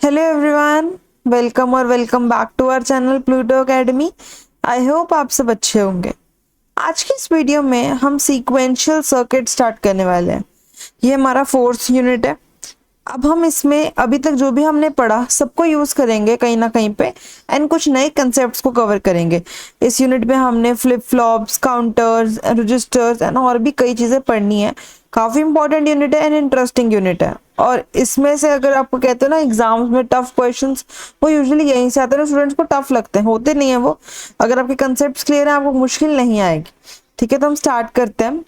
Hello everyone, welcome और welcome back to our channel Pluto academy. I hope आप सब अच्छे होंगे। आज की इस वीडियो में हम सीक्वेंशियल सर्किट स्टार्ट करने वाले हैं। ये हमारा फोर्थ यूनिट है। अब हम इसमें अभी तक जो भी हमने पढ़ा सबको यूज करेंगे कहीं ना कहीं पे एंड कुछ नए कंसेप्ट्स को कवर करेंगे। इस यूनिट में हमने flip flops, counters, registers and और भी कई चीजें पढ़नी है। काफी इंपॉर्टेंट यूनिट है एंड इंटरेस्टिंग यूनिट है। और इसमें से अगर आपको कहते हो ना एग्जाम्स में टफ क्वेश्चंस, वो यूजुअली यहीं से आते हैं। स्टूडेंट्स को टफ लगते हैं, होते नहीं है वो। अगर आपके कंसेप्ट क्लियर है आपको मुश्किल नहीं आएगी। ठीक है, तो हम स्टार्ट करते हैं।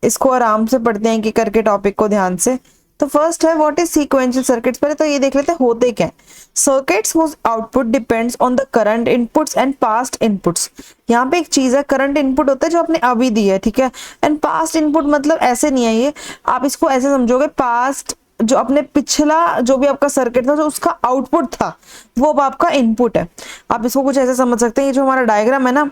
इसको आराम से पढ़ते हैं कि करके टॉपिक को ध्यान से। तो फर्स्ट है व्हाट इज सीक्वेंशियल सर्किट्स। पहले तो ये देख लेते हैं होते क्या है। Circuits whose output depends on the current inputs and past inputs. यहाँ पे एक चीज है, करंट इनपुट होता है जो आपने अभी दी है, ठीक है। एंड पास्ट इनपुट मतलब ऐसे नहीं है ये, आप इसको ऐसे समझोगे, पास्ट जो अपने पिछला जो भी आपका सर्किट था जो उसका आउटपुट था वो अब आपका इनपुट है। आप इसको कुछ ऐसे समझ सकते हैं, ये जो हमारा डायग्राम है ना,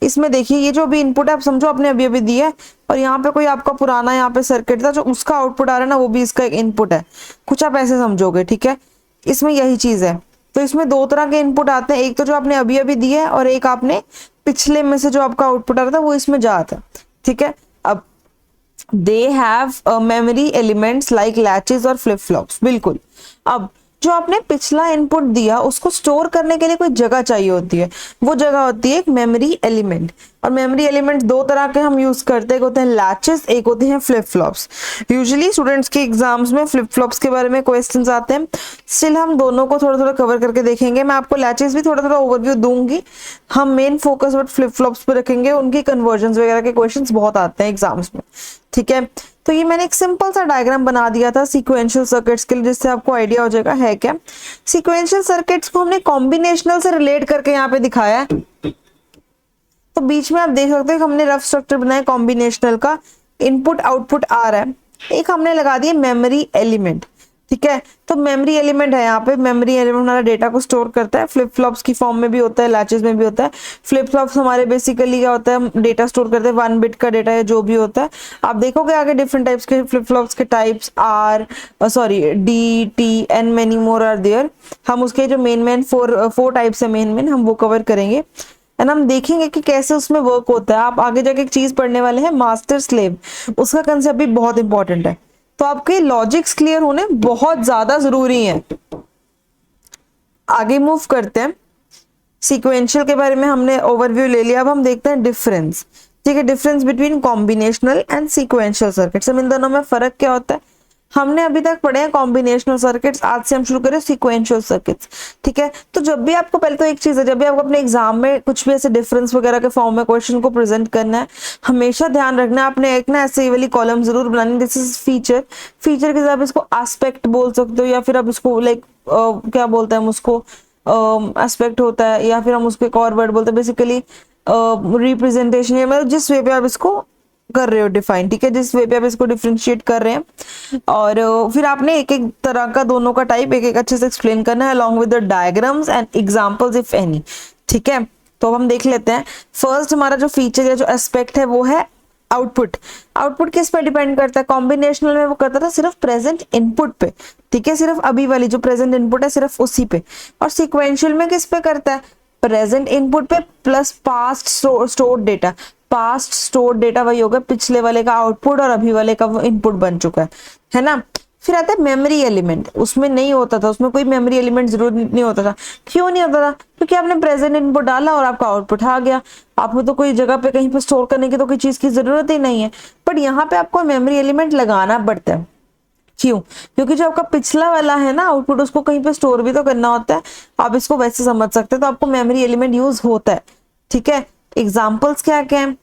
इसमें देखिए ये जो भी इनपुट है आप समझो आपने अभी अभी दिया है, और यहाँ पे कोई आपका पुराना यहाँ पे सर्किट था जो उसका आउटपुट आ रहा है ना, वो भी इसका एक इनपुट है। कुछ आप ऐसे समझोगे, ठीक है। इसमें यही चीज है। तो इसमें दो तरह के इनपुट आते हैं, एक तो जो आपने अभी अभी दिया है और एक आपने पिछले में से जो आपका आउटपुट आ रहा था वो इसमें जाता है, ठीक है। अब they have memory elements like latches और फ्लिप फ्लॉप्स। बिल्कुल। अब जो आपने पिछला इनपुट दिया उसको स्टोर करने के लिए कोई जगह चाहिए होती है, वो जगह होती है एक मेमोरी एलिमेंट। और मेमोरी एलिमेंट दो तरह के हम यूज करते हैं, एक होते हैं लैचेस, एक होते हैं फ्लिप फ्लॉप्स। यूजुअली स्टूडेंट्स के एग्जाम्स में फ्लिप फ्लॉप्स के बारे में क्वेश्चंस आते हैं। स्टिल हम दोनों को थोड़ा थोड़ा कवर करके देखेंगे। मैं आपको लैचेस भी थोड़ा थोड़ा ओवरव्यू दूंगी। हम main focus but flip flops पे रखेंगे, उनकी कन्वर्जन वगैरह के क्वेश्चंस बहुत आते हैं एग्जाम्स में, ठीक है। तो ये मैंने एक सिंपल सा डायग्राम बना दिया था सीक्वेंशियल सर्किट्स के लिए, जिससे आपको आइडिया हो जाएगा है क्या। सीक्वेंशियल सर्किट्स को हमने कॉम्बिनेशनल से रिलेट करके यहाँ पे दिखाया है। तो बीच में आप देख सकते हैं हमने रफ स्ट्रक्चर बनाया कॉम्बिनेशनल का। इनपुट आउटपुट आ रहा है, एक हमने लगा दिया मेमोरी एलिमेंट, ठीक है। तो मेमोरी एलिमेंट है यहाँ पे, मेमोरी एलिमेंट हमारा डेटा को स्टोर करता है। फ्लिप फ्लॉप्स की फॉर्म में भी होता है, लैचेस में भी होता है। फ्लिप फ्लॉप्स हमारे बेसिकली क्या होता है, डेटा स्टोर करते हैं, 1 बिट का डेटा है जो भी होता है। आप देखोगे आगे डिफरेंट टाइप्स के फ्लिप फ्लॉप्स के types are D T and many more are there. हम उसके जो मेन फोर टाइप्स है मेन हम वो कवर करेंगे एंड हम देखेंगे कि कैसे उसमें वर्क होता है। आप आगे जाके एक चीज पढ़ने वाले हैं, मास्टर स्लेव, उसका कंसेप्ट भी बहुत इंपॉर्टेंट है। तो आपके लॉजिक्स क्लियर होने बहुत ज्यादा जरूरी हैं। आगे मूव करते हैं। सीक्वेंशियल के बारे में हमने ओवरव्यू ले लिया, अब हम देखते हैं डिफरेंस, ठीक है। Difference between combinational and sequential circuits, इन दोनों में फर्क क्या होता है। हमने अभी तक पढ़े हैं कॉम्बिनेशनल सर्किट्स, आज से हम शुरू करें सीक्वेंशियल सर्किट्स, ठीक है। तो जब भी आपको, पहले तो एक चीज है, जब भी आपको अपने एग्जाम में कुछ भी ऐसे डिफरेंस वगैरह के फॉर्म में क्वेश्चन को प्रेजेंट करना है, हमेशा ध्यान रखना है आपने एक ना ऐसे वाली कॉलम जरूर बनानी, दिस इज फीचर। फीचर के साथ इसको एस्पेक्ट बोल सकते हो, या फिर आप इसको लाइक क्या बोलते हैं हम उसको, एस्पेक्ट होता है, या फिर हम उसको एक और वर्ड बोलते हैं बेसिकली रिप्रेजेंटेशन, मतलब जिस वे पे आप इसको कर रहे हो डिफाइन, ठीक है, जिस वे पे आप इसको डिफरेंशिएट कर रहे हैं। और फिर आपने एक एक तरह का दोनों का टाइप एक एक अच्छे से एक्सप्लेन करना है along with the diagrams and examples if any, ठीक है। तो हम देख लेते हैं। फर्स्ट हमारा जो फीचर है, जो एस्पेक्ट है, वो है आउटपुट। आउटपुट किस पे डिपेंड करता है। कॉम्बिनेशनल में वो करता था सिर्फ प्रेजेंट इनपुट पे, ठीक है, सिर्फ अभी वाली जो प्रेजेंट इनपुट है सिर्फ उसी पे। और सिक्वेंशियल में किस पे करता है, प्रेजेंट इनपुट पे plus past stored data. Past stored data वही होगा, पिछले वाले का आउटपुट और अभी वाले का वो इनपुट बन चुका है ना। फिर आता है मेमोरी एलिमेंट, उसमें नहीं होता था, उसमें कोई मेमोरी एलिमेंट जरूर नहीं होता था। क्यों नहीं होता था, क्योंकि आपने प्रेजेंट इनपुट डाला और आपका आउटपुट आ गया, आपको तो कोई जगह पे कहीं पे स्टोर करने की तो कोई चीज की जरूरत ही नहीं है। बट यहाँ पे आपको मेमोरी एलिमेंट लगाना पड़ता है। क्यों, क्योंकि जो आपका पिछला वाला है ना आउटपुट, उसको कहीं पे स्टोर भी तो करना होता है। आप इसको वैसे समझ सकते हैं, तो आपको मेमोरी एलिमेंट यूज होता है, ठीक है। एग्जाम्पल्स क्या क्या है,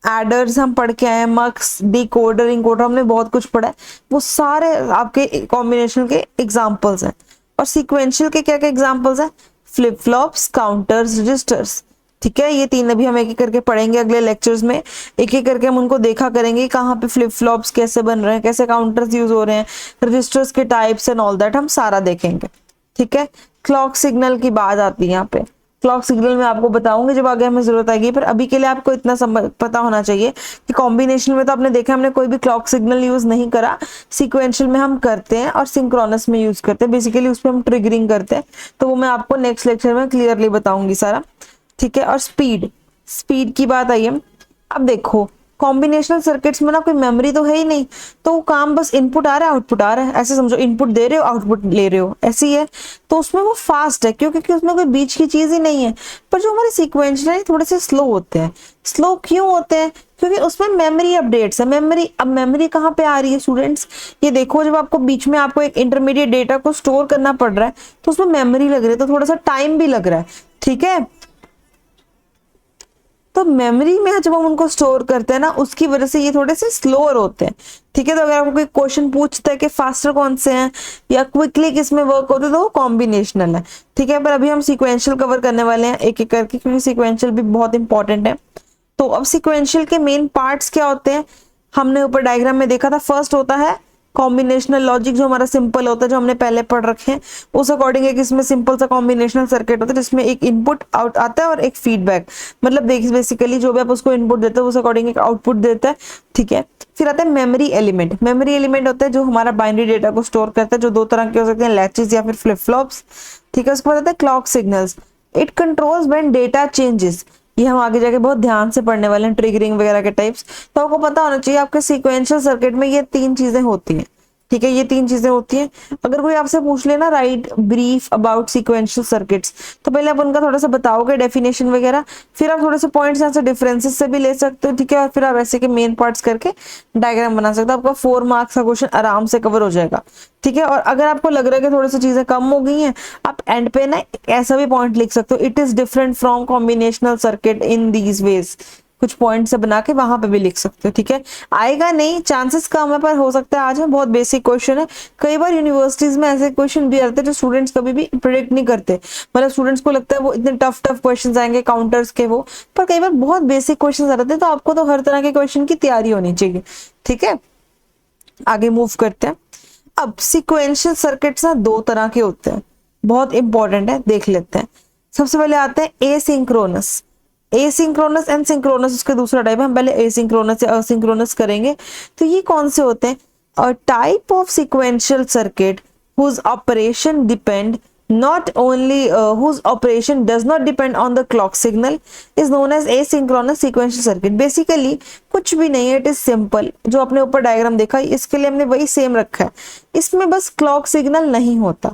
एडर्स हम पढ़ के आए हैं, मक्स, डिकोडर, इनकोडर, हमने बहुत कुछ पढ़ा है, वो सारे आपके कॉम्बिनेशन के एग्जाम्पल्स हैं। और सीक्वेंशियल के क्या क्या एग्जाम्पल्स हैं, फ्लिप फ्लॉप्स, काउंटर्स, रजिस्टर्स, ठीक है। ये तीन अभी हम एक एक करके पढ़ेंगे अगले लेक्चर्स में। एक एक करके हम उनको देखा करेंगे, कहाँ पे फ्लिप फ्लॉप्स कैसे बन रहे हैं, कैसे काउंटर्स यूज हो रहे हैं, रजिस्टर्स के टाइप्स एंड ऑल दैट हम सारा देखेंगे, ठीक है। क्लॉक सिग्नल की बात आती है यहाँ पे। क्लॉक सिग्नल में आपको बताऊंगी जब आगे हमें जरूरत आएगी, पर अभी के लिए आपको इतना पता होना चाहिए कि कॉम्बिनेशन में तो आपने देखा हमने कोई भी क्लॉक सिग्नल यूज नहीं करा, सीक्वेंशियल में हम करते हैं और सिंक्रोनस में यूज करते हैं, बेसिकली उसमें हम ट्रिगरिंग करते हैं, तो वो मैं आपको नेक्स्ट लेक्चर में क्लियरली बताऊंगी सारा, ठीक है। और स्पीड, स्पीड की बात आई है। अब देखो कॉम्बिनेशनल सर्किट्स में ना कोई मेमोरी तो है ही नहीं, तो वो काम बस इनपुट आ रहा है आउटपुट आ रहा है, ऐसे समझो, इनपुट दे रहे हो आउटपुट ले रहे हो, ऐसी है, तो उसमें वो फास्ट है क्योंकि उसमें कोई बीच की चीज ही नहीं है। पर जो हमारे सीक्वेंशियल है थोड़े से स्लो होते हैं। स्लो क्यों होते हैं? क्योंकि उसमें मेमोरी अपडेट्स है। मेमोरी, अब मेमोरी कहाँ पे आ रही है स्टूडेंट्स, ये देखो जब आपको बीच में आपको एक इंटरमीडिएट डेटा को स्टोर करना पड़ रहा है तो उसमें मेमोरी लग रही है, तो थोड़ा सा टाइम भी लग रहा है, ठीक है। तो मेमोरी में जब हम उनको स्टोर करते हैं ना, उसकी वजह से ये थोड़े से स्लोअर होते हैं, ठीक है। तो अगर आपको कोई क्वेश्चन पूछता है कि फास्टर कौन से हैं या क्विकली किस में वर्क होते हैं, तो वो कॉम्बिनेशनल है, ठीक है। पर अभी हम सीक्वेंशियल कवर करने वाले हैं एक एक करके, क्योंकि सीक्वेंशियल भी बहुत इंपॉर्टेंट है। तो अब सीक्वेंशियल के मेन पार्ट्स क्या होते हैं, हमने ऊपर डायग्राम में देखा था। फर्स्ट होता है कॉम्बिनेशनल लॉजिक, जो हमारा सिंपल होता है, जो हमने पहले पढ़ रखे हैं, उस अकॉर्डिंग एक इसमें सिंपल सा कॉम्बिनेशनल सर्किट होता है जिसमें एक इनपुट आउट आता है और एक फीडबैक, मतलब देखिए बेसिकली जो भी आप उसको इनपुट देते हो उस अकॉर्डिंग एक आउटपुट देता है, ठीक है। फिर आता है मेमोरी एलिमेंट। मेमोरी एलिमेंट होता है जो हमारा बाइनरी डेटा को स्टोर करता है, जो दो तरह के हो सकते हैं, लैचेस या फिर फ्लिप फ्लॉप्स, ठीक है। उसके बाद आता है clock signals. It controls when data changes, ये हम आगे जाके बहुत ध्यान से पढ़ने वाले हैं, ट्रिगरिंग वगैरह के टाइप्स। तो आपको पता होना चाहिए आपके सीक्वेंशियल सर्किट में ये तीन चीजें होती हैं, ठीक है, ये तीन चीजें होती हैं। अगर कोई आपसे पूछ लेना right brief about sequential circuits, तो पहले आप उनका थोड़ा सा बताओगे डेफिनेशन वगैरह, फिर आप थोड़े से पॉइंट्स यहाँ से डिफरेंसेस से भी ले सकते हो, ठीक है। और फिर आप ऐसे के मेन पार्ट्स करके डायग्राम बना सकते हो, आपका 4 मार्क्स का क्वेश्चन आराम से कवर हो जाएगा, ठीक है। और अगर आपको लग रहा है कि थोड़ी सी चीजें कम हो गई हैं, आप एंड पे ना ऐसा भी पॉइंट लिख सकते हो, it is different from combinational circuit in these veg, कुछ पॉइंट से बना के वहां पे भी लिख सकते हो, ठीक है। आएगा नहीं, चांसेस कम है, पर हो सकता है आज में बहुत बेसिक क्वेश्चन है। कई बार यूनिवर्सिटीज में ऐसे क्वेश्चन भी आते हैं जो स्टूडेंट्स कभी भी प्रिडिक्ट नहीं करते, मतलब स्टूडेंट्स को लगता है वो इतने टफ टफ क्वेश्चन आएंगे काउंटर्स के वो, पर कई बार बहुत बेसिक क्वेश्चन आ जाते हैं। तो आपको तो हर तरह के क्वेश्चन की तैयारी होनी चाहिए, ठीक है। आगे मूव करते हैं। अब सीक्वेंशियल सर्किट्स ना दो तरह के होते हैं, बहुत इंपॉर्टेंट है, देख लेते हैं। सबसे पहले आते हैं एसिंक्रोनस। एसिंक्रोनस एंड सिंक्रोनस उसका दूसरा टाइप है, हम पहले एसिंक्रोनस या असिंक्रोनस करेंगे। तो ये कौन से होते हैं? A type of sequential circuit whose operation depend not only whose operation does not depend on the clock signal is known as asynchronous sequential circuit। Basically कुछ भी नहीं है, इट इज सिंपल। जो आपने ऊपर डायग्राम देखा इसके लिए हमने वही सेम रखा है, इसमें बस क्लॉक सिग्नल नहीं होता,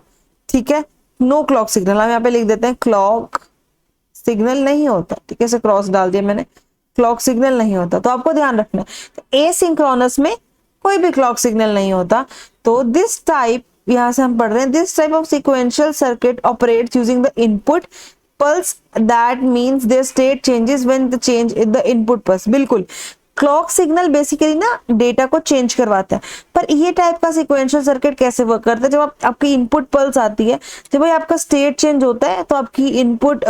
ठीक है। नो क्लॉक सिग्नल, हम यहाँ पे लिख देते हैं क्लॉक सिग्नल नहीं होता, ठीक है, क्रॉस डाल दिया मैंने, क्लॉक सिग्नल नहीं होता। तो आपको ध्यान रखना है, तो एसिंक्रोनस में कोई भी क्लॉक सिग्नल नहीं होता। तो दिस टाइप, यहां से हम पढ़ रहे हैं, this type of sequential circuit operates using the input pulse, that means there state changes when the change in the input pulse. बिल्कुल, क्लॉक सिग्नल बेसिकली ना डेटा को चेंज करवाता है, पर ये टाइप का सीक्वेंशियल सर्किट कैसे वर्क करता है? जब आपकी इनपुट पल्स आती है, जब भाई आपका स्टेट चेंज होता है, तो आपकी इनपुट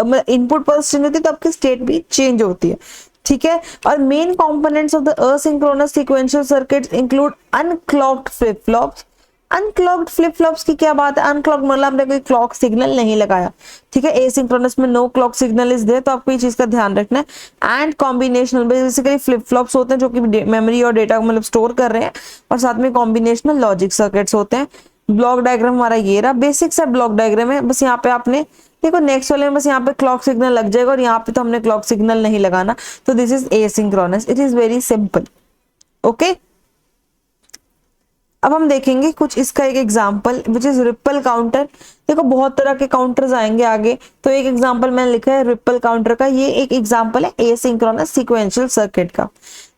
पल्स चेंज होती है, तो आपकी स्टेट भी चेंज होती है, ठीक है। और main components of the asynchronous sequential circuits include unclocked flip flops. Unclocked flip flops की क्या बात है? अनक्लॉक्ड मतलब हमने कोई क्लॉक सिग्नल नहीं लगाया, ठीक है। एसिंक्रोनस में no clock signal is there, तो आपको ये चीज का ध्यान रखना है। And combinational, basically flip flops होते हैं जो कि मेमोरी और डेटा को मतलब स्टोर कर रहे हैं, और साथ में कॉम्बिनेशनल लॉजिक सर्किट्स होते हैं। ब्लॉक डायग्राम हमारा ये रहा, बेसिक सा ब्लॉक डायग्राम है। बस यहाँ पे आपने देखो नेक्स्ट वाले में बस यहाँ पे क्लॉक सिग्नल लग जाएगा, और यहाँ पे तो हमने क्लॉक सिग्नल नहीं लगाना, तो this is asynchronous, it is very simple, okay. अब हम देखेंगे कुछ इसका एक example which is ripple counter. देखो बहुत तरह के काउंटर्स आएंगे आगे, तो एक एग्जांपल मैंने लिखा है रिपल काउंटर का, ये एक एग्जांपल है एसिंक्रोनस सीक्वेंशियल सर्किट का।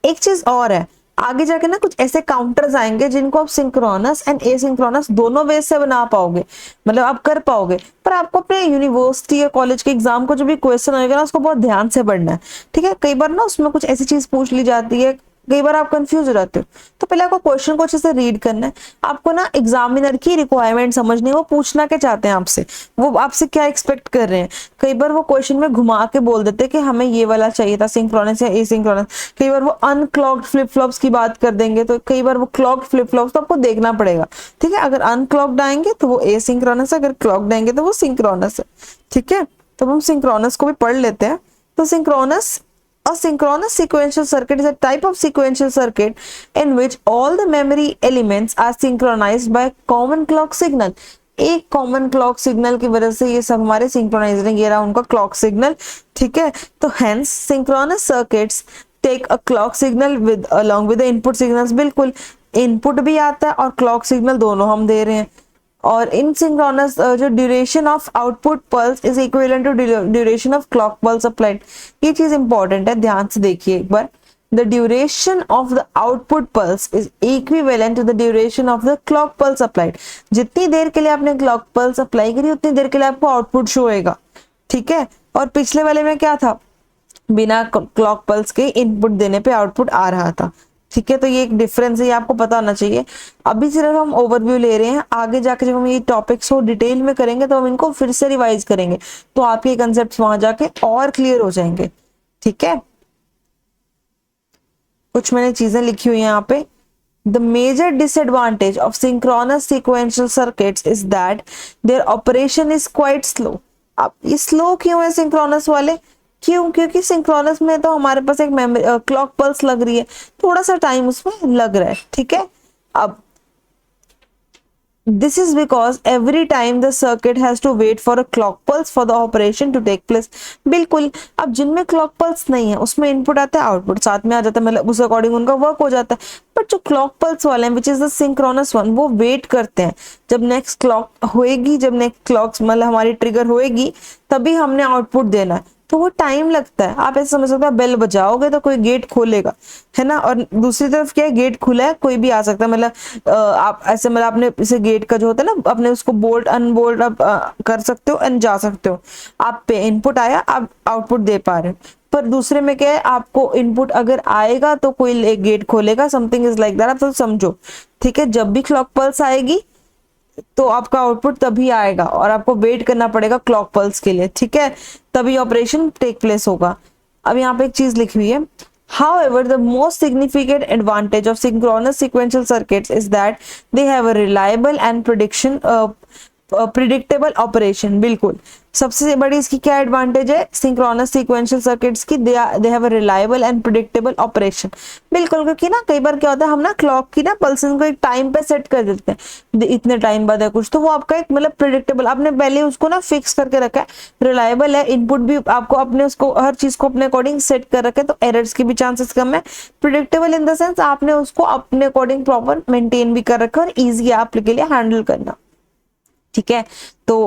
एक चीज और है, आगे जाके ना कुछ ऐसे काउंटर्स आएंगे जिनको आप सिंक्रोनस एंड एसिंक्रोनस दोनों वे से बना पाओगे, मतलब आप कर पाओगे, पर आपको अपने यूनिवर्सिटी या कॉलेज के एग्जाम को जो भी क्वेश्चन आएगा ना उसको बहुत ध्यान से पढ़ना है, ठीक है। कई बार ना उसमें कुछ ऐसी चीज पूछ ली जाती है, कई बार आप कंफ्यूज हो जाते हो, तो पहले आपको क्वेश्चन को अच्छे से रीड करना है। आपको ना एग्जामिनर की रिक्वायरमेंट समझनी है, वो पूछना क्या चाहते हैं आपसे, वो आपसे क्या एक्सपेक्ट कर रहे हैं। कई बार वो क्वेश्चन में घुमा के बोल देते हैं कि हमें ये वाला चाहिए था, सिंक्रोनस या एसिंक्रोनस। कई बार वो अनक्लॉक्ड फ्लिप फ्लॉप्स की बात कर देंगे, तो कई बार वो क्लॉक्ड फ्लिप फ्लॉप्स, तो आपको देखना पड़ेगा, ठीक है। अगर अनक्लॉक्ड आएंगे तो वो एसिंक्रोनस है, अगर क्लॉक्ड आएंगे तो वो सिंक्रोनस है, ठीक है। तो हम सिंक्रोनस को भी पढ़ लेते हैं। तो synchronous, a synchronous sequential circuit is a type of sequential circuit in which all the memory elements are synchronized by common clock signal। एक कॉमन क्लॉक सिग्नल की वजह से ये सब हमारे सिंक्रोनाइज हैं, ये रहा उनका क्लॉक सिग्नल, ठीक है। तो hence synchronous circuits take a clock signal with along with the input signals. बिल्कुल, इनपुट भी आता है और क्लॉक सिग्नल दोनों हम दे रहे हैं। और इन सिंक्रोनस जो duration of output pulse is equivalent to duration of clock pulse applied. ये चीज इंपॉर्टेंट है, ध्यान से देखिए एक बार। The duration of the output pulse is equivalent to the duration of the clock pulse applied. जितनी देर के लिए आपने क्लॉक पल्स अप्लाई करी उतनी देर के लिए आपको आउटपुट शो होएगा, ठीक है। और पिछले वाले में क्या था, बिना क्लॉक पल्स के इनपुट देने पे आउटपुट आ रहा था, ठीक है। तो ये एक डिफरेंस है, ये आपको पता होना चाहिए। अभी सिर्फ हम ओवरव्यू ले रहे हैं, आगे जाके जब हम ये टॉपिक्स को डिटेल में करेंगे तो हम इनको फिर से रिवाइज करेंगे, तो आपके कंसेप्ट वहां जाके और क्लियर हो जाएंगे, ठीक है। कुछ मैंने चीजें लिखी हुई है यहाँ पे। The major disadvantage of synchronous sequential circuits is that their operation is quite slow। अब ये स्लो क्यों है सिंक्रोनस वाले, क्यों, क्योंकि सिंक्रोनस में तो हमारे पास एक क्लॉक पल्स लग रही है, थोड़ा सा टाइम उसमें लग रहा है, ठीक है। अब this is because every time the circuit has to wait for a clock pulse for the operation to take place। बिल्कुल, अब जिनमें क्लॉक पल्स नहीं है उसमें इनपुट आता है आउटपुट साथ में आ जाता है, मतलब उस अकॉर्डिंग उनका वर्क हो जाता है। बट जो क्लॉक पल्स वाले हैं which is the synchronous one, वो वेट करते हैं जब नेक्स्ट क्लॉक होएगी, जब नेक्स्ट क्लॉक मतलब हमारी ट्रिगर होएगी तभी हमने आउटपुट देना है, तो वो टाइम लगता है। आप ऐसे समझ सकते हैं, बेल बजाओगे तो कोई गेट खोलेगा, है ना, और दूसरी तरफ क्या है, गेट खुला है, कोई भी आ सकता है, मतलब आप ऐसे मतलब आपने इसे गेट का जो होता है ना, अपने उसको बोल्ट अनबोल्ट आप कर सकते हो एंड जा सकते हो। आप पे इनपुट आया, आप आउटपुट दे पा रहे हो। पर दूसरे में क्या है, आपको इनपुट अगर आएगा तो कोई एक गेट खोलेगा, समथिंग इज लाइक दैट, आप तो समझो, ठीक है। जब भी क्लॉक पल्स आएगी तो आपका आउटपुट तभी आएगा और आपको वेट करना पड़ेगा क्लॉक पल्स के लिए, ठीक है, तभी ऑपरेशन टेक प्लेस होगा। अब यहाँ पे एक चीज लिखी हुई है, however the most significant advantage of synchronous sequential circuits is that they have a reliable and predictable operation. बिल्कुल, सबसे बड़ी इसकी क्या एडवांटेज है सिंक्रोनस सीक्वेंशियल सर्किट्स की, they have a reliable and predictable operation. बिल्कुल, क्योंकि ना कई बार क्या होता है, हम ना क्लॉक की ना पल्सेस को एक टाइम पे सेट कर देते हैं, इतने टाइम बाद है कुछ, तो वो आपका एक मतलब प्रिडिक्टेबल, आपने पहले उसको ना फिक्स करके रखा है, रिलायबल है, इनपुट भी आपको अपने उसको हर चीज को अपने अकॉर्डिंग सेट कर रखे, तो एरर्स की भी चांसेस कम है। प्रिडिक्टेबल इन द सेंस आपने उसको अपने अकॉर्डिंग प्रॉपर मेंटेन भी कर रखा है और ईजी है आपके लिए हैंडल करना, ठीक है। तो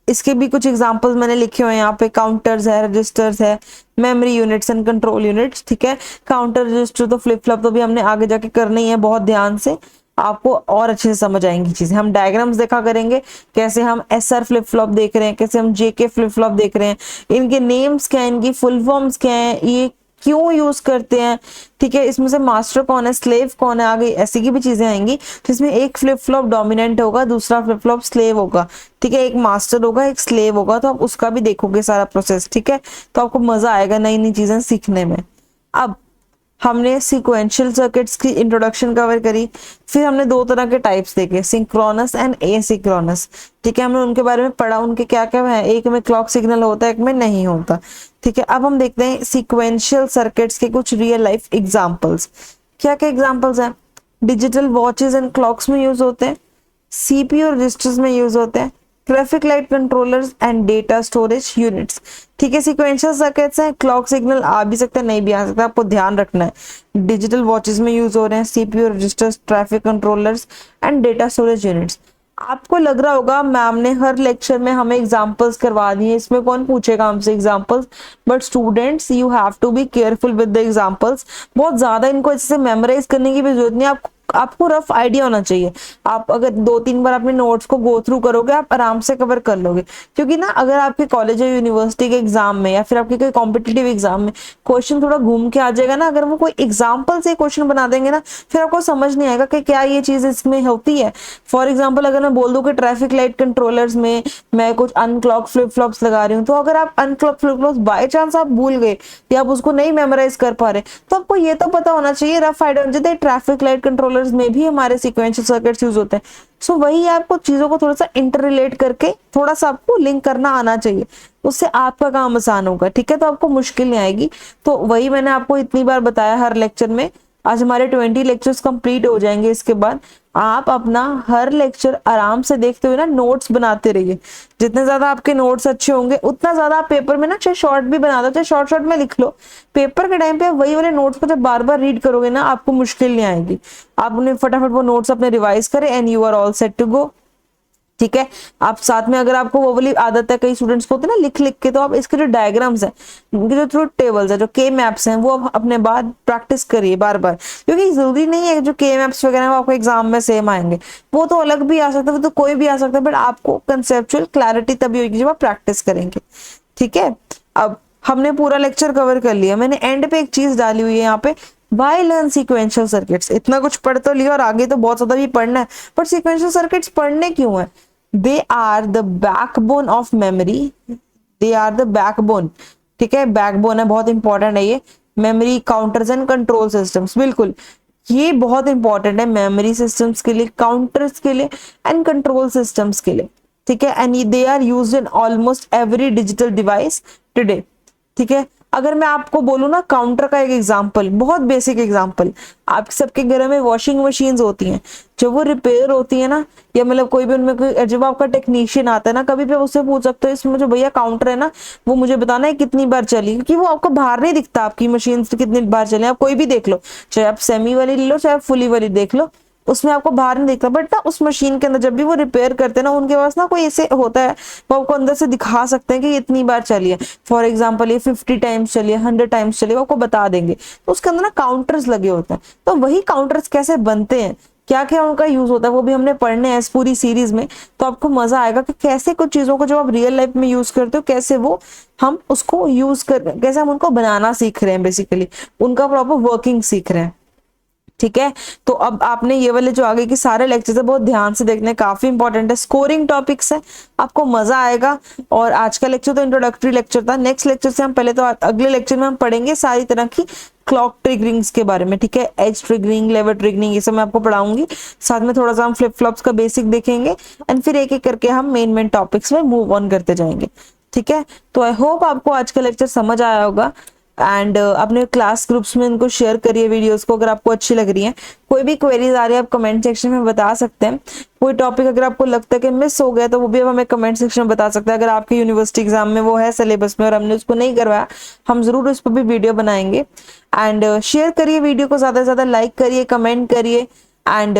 इसके भी कुछ एग्जांपल्स मैंने लिखे हुए हैं यहाँ पे, काउंटर्स है, रजिस्टर्स है, memory units and control units, ठीक है। काउंटर, रजिस्टर तो फ्लिप फ्लॉप तो भी हमने आगे जाके करनी है, बहुत ध्यान से, आपको और अच्छे से समझ आएंगी चीजें। हम डायग्राम्स देखा करेंगे, कैसे हम एसआर फ्लिप फ्लॉप देख रहे हैं, कैसे हम जेके फ्लिप फ्लॉप देख रहे हैं, इनके नेम्स क्या है, इनकी फुल फॉर्म्स क्या है, ये क्यों यूज करते हैं, ठीक है। इसमें से मास्टर कौन है, स्लेव कौन है, आगे ऐसी की भी चीजें आएंगी जिसमें एक फ्लिप फ्लॉप डोमिनेंट होगा, दूसरा फ्लिप फ्लॉप स्लेव होगा, ठीक है। एक मास्टर होगा, एक स्लेव होगा, तो आप उसका भी देखोगे सारा प्रोसेस, ठीक है। तो आपको मजा आएगा नई नई चीजें सीखने में। अब हमने सीक्वेंशियल सर्किट्स की इंट्रोडक्शन कवर करी, फिर हमने दो तरह के टाइप्स देखे, सिंक्रोनस एंड एसिंक्रोनस, ठीक है। हमने उनके बारे में पढ़ा, उनके क्या क्या है, एक में क्लॉक सिग्नल होता है, एक में नहीं होता, ठीक है। अब हम देखते हैं सीक्वेंशियल सर्किट्स के कुछ रियल लाइफ एग्जांपल्स। क्या क्या एग्जांपल्स हैं, डिजिटल वॉचेस एंड क्लॉक्स में यूज होते हैं, सीपीयू रजिस्टर्स में यूज होते हैं, traffic light controllers and data storage units, ठीक है। सीक्वेंशियल सर्किट्स हैं, क्लॉक सिग्नल आ भी सकता है, नहीं भी आ सकता, आपको ध्यान रखना है। डिजिटल वॉचेस में यूज हो रहे हैं, CPU registers, traffic controllers and data storage units. आपको लग रहा होगा मैम ने हर लेक्चर में हमें एग्जांपल्स करवा दिए, इसमें कौन पूछेगा हमसे examples, but students you have to be careful with the examples. बहुत ज्यादा इनको अच्छे से मेमोराइज करने की भी जरूरत नहीं, आपको रफ आइडिया होना चाहिए। आप अगर 2-3 बार अपने नोट्स को गो थ्रू करोगे, आप आराम से कवर कर लोगे। क्योंकि ना अगर आपके कॉलेज या यूनिवर्सिटी के एग्जाम में या फिर आपके कोई कॉम्पिटिटिव एग्जाम में क्वेश्चन थोड़ा घूम के आ जाएगा ना, अगर वो कोई एग्जाम्पल से क्वेश्चन बना देंगे ना, फिर आपको समझ नहीं आएगा कि क्या ये चीज इसमें होती है। फॉर एग्जाम्पल, अगर मैं बोल दूं कि ट्रैफिक लाइट कंट्रोलर्स में मैं कुछ अनक्लॉक फ्लिप फ्लॉप्स लगा रही हूँ, तो अगर आप अनक्लॉक फ्लिप फ्लॉप्स बाय चांस आप भूल गए या आप उसको नहीं मेमोराइज कर पा रहे, तो आपको ये तो पता होना चाहिए, रफ आइडिया होना चाहिए ट्रैफिक लाइट कंट्रोलर कंट्रोलर्स में भी हमारे सीक्वेंशियल सर्किट्स यूज होते हैं। सो वही आपको चीजों को थोड़ा सा इंटर रिलेट करके थोड़ा सा आपको लिंक करना आना चाहिए, उससे आपका काम आसान होगा, ठीक है, तो आपको मुश्किल नहीं आएगी। तो वही मैंने आपको इतनी बार बताया हर लेक्चर में। आज हमारे 20 लेक्चर्स कंप्लीट हो जाएंगे, इसके बाद आप अपना हर लेक्चर आराम से देखते हुए ना नोट्स बनाते रहिए। जितने ज्यादा आपके नोट्स अच्छे होंगे उतना ज्यादा आप पेपर में ना, चाहे शॉर्ट भी बना दो, चाहे शॉर्ट शॉर्ट में लिख लो, पेपर के टाइम पे आप वही वाले नोट्स को जब बार बार रीड करोगे ना, आपको मुश्किल नहीं आएगी। आप उन्हें फटाफट वो नोट्स अपने रिवाइज करें and you are all set to go, ठीक है। आप साथ में अगर आपको वो वाली आदत है, कई स्टूडेंट्स को होती है ना लिख लिख के, तो आप इसके जो डायग्राम्स है, इनके जो ट्रूथ टेबल्स है, जो के मैप्स हैं, वो आप अपने बाद प्रैक्टिस करिए बार बार, क्योंकि जरूरी नहीं है जो के मैप्स वगैरह वो आपको एग्जाम में सेम आएंगे, वो तो अलग भी आ सकता है, वो तो कोई भी आ सकता है, बट आपको कंसेप्चुअल क्लैरिटी तभी होगी जब आप प्रैक्टिस करेंगे, ठीक है। अब हमने पूरा लेक्चर कवर कर लिया, मैंने एंड पे एक चीज डाली हुई है यहाँ पे, वाई लर्न सीक्वेंशियल सर्किट्स। इतना कुछ पढ़ तो लिया और आगे तो बहुत ज्यादा भी पढ़ना है, पर सीक्वेंशियल सर्किट्स पढ़ने क्यों है? They are the backbone of memory, they are the backbone, ठीक है, बैकबोन है, बहुत इंपॉर्टेंट है ये। Memory, counters and control systems, बिल्कुल ये बहुत इंपॉर्टेंट है मेमोरी सिस्टम्स के लिए, काउंटर्स के लिए एंड कंट्रोल सिस्टम्स के लिए, ठीक है। And they are used in almost every digital device today, ठीक है। अगर मैं आपको बोलूं ना काउंटर का एक एग्जांपल, बहुत बेसिक एग्जांपल, आप सबके घर में वॉशिंग मशीन्स होती हैं, जब वो रिपेयर होती है ना, या मतलब कोई भी उनमें कोई, जब आपका टेक्नीशियन आता है ना, कभी भी उससे पूछ सकते हो इसमें जो भैया काउंटर है ना, वो मुझे बताना है कितनी बार चली, क्योंकि वो आपको बाहर नहीं दिखता आपकी मशीन कितनी बार चली। आप कोई भी देख लो, चाहे आप सेमी वाली ले लो चाहे फुली वाली देख लो, उसमें आपको बाहर नहीं दिखता, बट ना उस मशीन के अंदर जब भी वो रिपेयर करते हैं ना, उनके पास ना कोई ऐसे होता है, वो आपको अंदर से दिखा सकते हैं कि इतनी बार चली है, फॉर एग्जांपल ये 50 टाइम्स चली है, 100 टाइम्स चली है, वो आपको बता देंगे। तो उसके अंदर ना काउंटर्स लगे होते हैं, तो वही काउंटर्स कैसे बनते हैं, क्या क्या उनका यूज होता है, वो भी हमने पढ़ने हैं इस पूरी सीरीज में। तो आपको मजा आएगा कि कैसे कुछ चीजों को जो आप रियल लाइफ में यूज करते हो, कैसे वो हम उसको यूज कर, कैसे हम उनको बनाना सीख रहे हैं, बेसिकली उनका प्रॉपर वर्किंग सीख रहे हैं, ठीक है। तो अब आपने ये वाले जो आगे के सारे लेक्चर्स है बहुत ध्यान से देखने, काफी इंपॉर्टेंट है, स्कोरिंग टॉपिक्स है, आपको मजा आएगा। और आज का लेक्चर तो इंट्रोडक्टरी लेक्चर था, नेक्स्ट लेक्चर से हम पहले तो अगले लेक्चर में हम पढ़ेंगे सारी तरह की क्लॉक ट्रिगरिंग्स के बारे में, ठीक है, एज ट्रिगरिंग, लेवर ट्रिगरिंग, ये सब मैं आपको पढ़ाऊंगी, साथ में थोड़ा सा हम फ्लिप फ्लॉप्स का बेसिक देखेंगे, एंड फिर एक एक करके हम मेन टॉपिक्स में मूव ऑन करते जाएंगे, ठीक है। तो आई होप आपको आज का लेक्चर समझ आया होगा, एंड अपने क्लास ग्रुप्स में इनको शेयर करिए वीडियोस को अगर आपको अच्छी लग रही है। कोई भी क्वेरीज आ रही है आप कमेंट सेक्शन में बता सकते हैं, कोई टॉपिक अगर आपको लगता है कि मिस हो गया तो वो भी आप हमें कमेंट सेक्शन में बता सकते हैं। अगर आपके यूनिवर्सिटी एग्जाम में वो है सिलेबस में और हमने उसको नहीं करवाया, हम जरूर उस पर भी वीडियो बनाएंगे। एंड शेयर करिए वीडियो को, ज्यादा से ज्यादा लाइक करिए, कमेंट करिए, एंड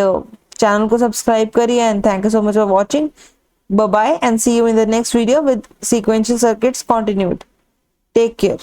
चैनल को सब्सक्राइब करिए, and thank you so much for watching. Bye bye and see you in the next video with sequential circuits continued. Take care.